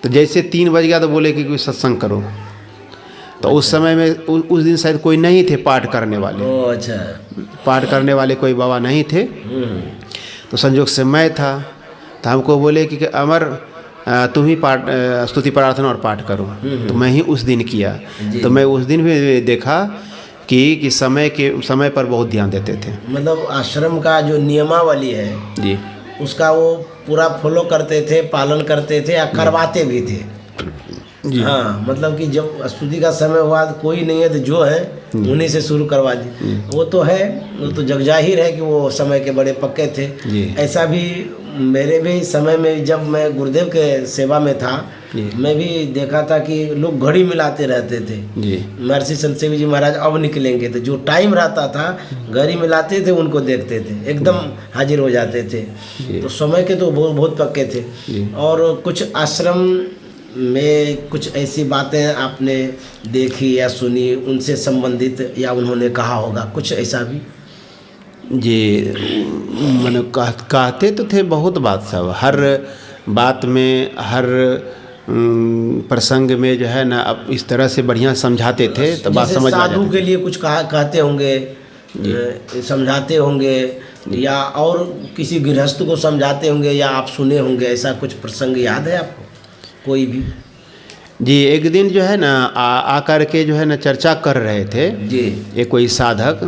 तो जैसे 3 बज गया तो बोले कि कोई सत्संग करो। तो उस समय में उस दिन शायद कोई नहीं थे पाठ करने वाले। अच्छा, पाठ करने वाले कोई बाबा नहीं थे। तो संजोग से मैं था। तो हमको बोले कि अमर तुम ही पाठ, स्तुति प्रार्थना और पाठ करो। तो मैं ही उस दिन किया। तो मैं उस दिन भी देखा कि समय पर बहुत ध्यान देते थे। मतलब आश्रम का जो नियमावली है जी, उसका वो पूरा फॉलो करते थे, पालन करते थे या करवाते भी थे जी। हाँ, मतलब कि जब स्तुति का समय हुआ तो कोई नहीं है तो जो है उन्हीं से शुरू करवा दी। वो तो है, वो तो जगजाहिर है कि वो समय के बड़े पक्के थे। ऐसा भी मेरे भी समय में जब मैं गुरुदेव के सेवा में था, मैं भी देखा था कि लोग घड़ी मिलाते रहते थे। महर्षि संत सेवी जी महाराज अब निकलेंगे, तो जो टाइम रहता था घड़ी मिलाते थे, उनको देखते थे, एकदम हाजिर हो जाते थे। तो समय के तो बहुत पक्के थे। और कुछ आश्रम में कुछ ऐसी बातें आपने देखी या सुनी, उनसे संबंधित या उन्होंने कहा होगा कुछ ऐसा भी जी। मैंने कहते तो थे बहुत बात, सब हर बात में, हर प्रसंग में जो है ना अब इस तरह से बढ़िया समझाते थे तो बात जैसे समझ में आ साधु जाती। के लिए कुछ कहते होंगे, समझाते होंगे, या और किसी गृहस्थ को समझाते होंगे, या आप सुने होंगे, ऐसा कुछ प्रसंग याद है आपको कोई भी? जी, एक दिन जो है ना आकर के जो है ना चर्चा कर रहे थे। जी। एक कोई साधक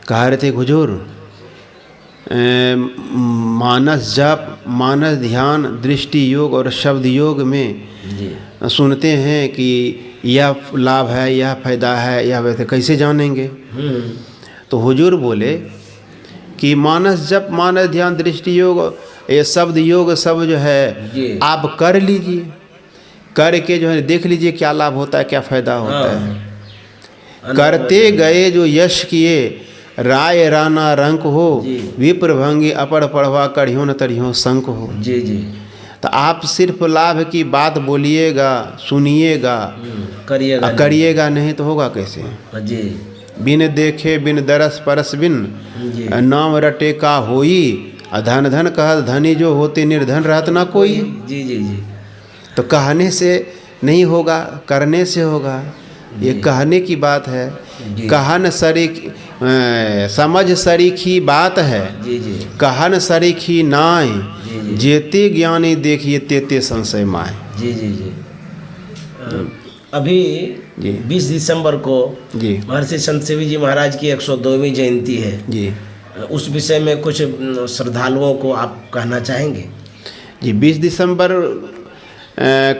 कह रहे थे, हुजूर मानस जप, मानस ध्यान, दृष्टि योग और शब्द योग में जी। सुनते हैं कि यह लाभ है, यह फायदा है, यह वैसे कैसे जानेंगे? तो हुजूर बोले कि मानस जप, मानस ध्यान, दृष्टि योग, ये शब्द योग सब जो है जी। आप कर लीजिए, करके जो है देख लीजिए क्या लाभ होता है, क्या फायदा होता है। करते गए जो यश किए, राय राना रंक हो, विप्र भंगी अपर पढ़वा कढ़ियों न तढ़ियों संक हो। जी जी। तो आप सिर्फ लाभ की बात बोलिएगा, सुनिएगा, करिएगा करिएगा नहीं तो होगा कैसे? जी। बिन देखे बिन दरस परस बिन जी। नाम रटे का होई, धन धन कह धनी जो होते निर्धन रहत ना कोई। जी जी जी। तो कहने से नहीं होगा, करने से होगा। ये कहने की बात है। कहन सरीख समझ सरीखी बात है, जी जी। कहन सरीखी नाय, जेते ज्ञानी देखिए तेते संशय माय। जी जी जी। अभी जी। 20 दिसंबर को जी महर्षि संत सेवी जी महाराज की 102वीं जयंती है। जी उस विषय में कुछ श्रद्धालुओं को आप कहना चाहेंगे? जी 20 दिसंबर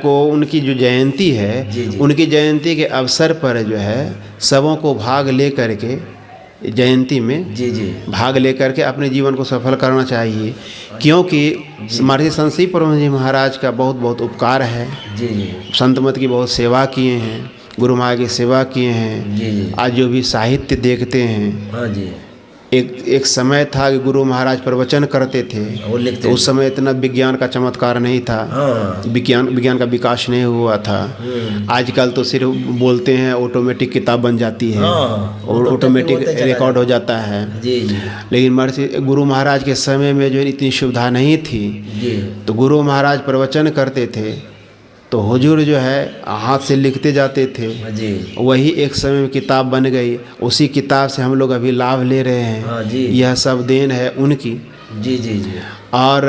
को उनकी जो जयंती है, जी, जी। उनकी जयंती के अवसर पर जो है सबों को भाग ले करके जयंती में जी जी। भाग लेकर के अपने जीवन को सफल करना चाहिए, क्योंकि महर्षि संत सेवी परम जी महाराज का बहुत बहुत उपकार है। जी जी। संत मत की बहुत सेवा किए हैं, गुरु महाराज की सेवा किए हैं। जी जी। आज जो भी साहित्य देखते हैं, हाँ जी। एक समय था कि गुरु महाराज प्रवचन करते थे, वो लिखते तो उस समय इतना विज्ञान का चमत्कार नहीं था। हाँ। विज्ञान का विकास नहीं हुआ था। आजकल तो सिर्फ बोलते हैं, ऑटोमेटिक किताब बन जाती है हाँ, और ऑटोमेटिक होते चला रिकॉर्ड हो जाता है। जी जी। लेकिन महर्षि गुरु महाराज के समय में जो इतनी सुविधा नहीं थी, जी। तो गुरु महाराज प्रवचन करते थे तो हुजूर जो है हाथ से लिखते जाते थे। जी। वही एक समय में किताब बन गई, उसी किताब से हम लोग अभी लाभ ले रहे हैं। हाँ जी। यह सब देन है उनकी। जी जी जी। और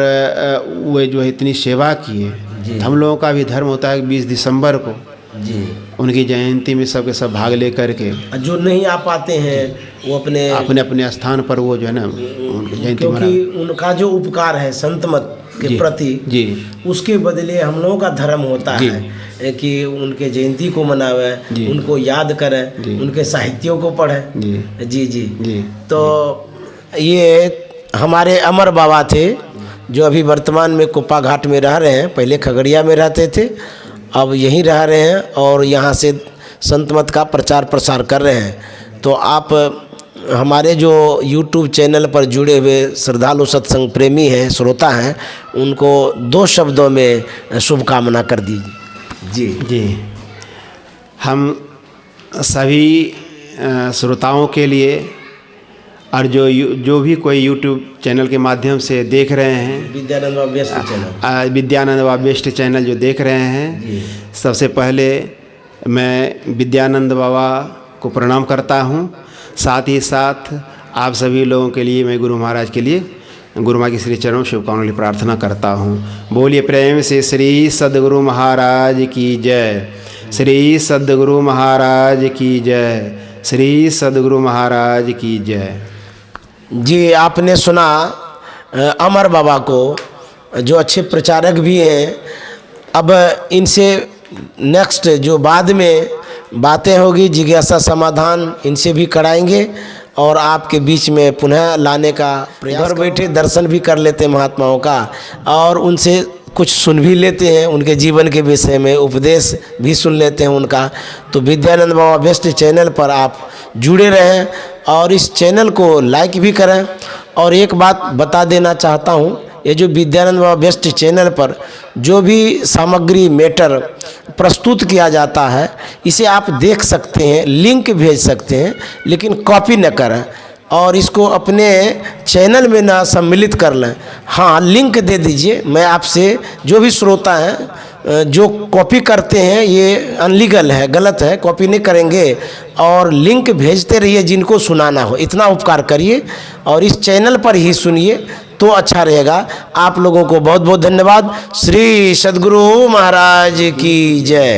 वे जो है इतनी सेवा किए। जी। हम लोगों का भी धर्म होता है कि 20 दिसंबर को जी। उनकी जयंती में सबके सब भाग ले करके जो नहीं आ पाते हैं वो अपने अपने अपने स्थान पर वो जो है ना उनकी जयंती मना। क्योंकि उनका जो उपकार है संत मत के प्रति, जी उसके बदले हम लोगों का धर्म होता है कि उनके जयंती को मनावें, उनको याद करें, उनके साहित्यों को पढ़ें। जी जी जी जी। तो ये हमारे अमर बाबा थे जो अभी वर्तमान में कुप्पा घाट में रह रहे हैं। पहले खगड़िया में रहते थे, अब यहीं रह रहे हैं और यहाँ से संत मत का प्रचार प्रसार कर रहे हैं। तो आप हमारे जो YouTube चैनल पर जुड़े हुए श्रद्धालु सत्संग प्रेमी हैं, श्रोता हैं, उनको 2 शब्दों में शुभकामना कर दीजिए। जी जी। हम सभी श्रोताओं के लिए और जो भी कोई YouTube चैनल के माध्यम से देख रहे हैं, विद्यानंद बाबा बेस्ट चैनल, विद्यानंद बाबा बेस्ट चैनल जो देख रहे हैं, सबसे पहले मैं विद्यानंद बाबा को प्रणाम करता हूँ। साथ ही साथ आप सभी लोगों के लिए मैं गुरु महाराज के लिए गुरु माँ की श्री चरणों शुभकामनाओं की प्रार्थना करता हूँ। बोलिए प्रेम से श्री सद्गुरु महाराज की जय, श्री सद्गुरु महाराज की जय, श्री सद्गुरु महाराज की जय। जी, आपने सुना अमर बाबा को, जो अच्छे प्रचारक भी हैं। अब इनसे नेक्स्ट जो बाद में बातें होगी, जिज्ञासा समाधान इनसे भी कराएंगे और आपके बीच में पुनः लाने का प्रयास। घर बैठे दर्शन भी कर लेते हैं महात्माओं का और उनसे कुछ सुन भी लेते हैं, उनके जीवन के विषय में उपदेश भी सुन लेते हैं उनका। तो विद्यानंद बाबा बेस्ट चैनल पर आप जुड़े रहें और इस चैनल को लाइक भी करें। और एक बात बता देना चाहता हूँ, ये जो विद्यानंद बाबा बेस्ट चैनल पर जो भी सामग्री मैटर प्रस्तुत किया जाता है, इसे आप देख सकते हैं, लिंक भेज सकते हैं, लेकिन कॉपी न करें और इसको अपने चैनल में ना सम्मिलित कर लें। हाँ, लिंक दे दीजिए। मैं आपसे जो भी श्रोता हैं जो कॉपी करते हैं ये अनलीगल है, गलत है, कॉपी नहीं करेंगे। और लिंक भेजते रहिए जिनको सुनाना हो, इतना उपकार करिए और इस चैनल पर ही सुनिए तो अच्छा रहेगा। आप लोगों को बहुत बहुत धन्यवाद। श्री सद्गुरु महाराज की जय।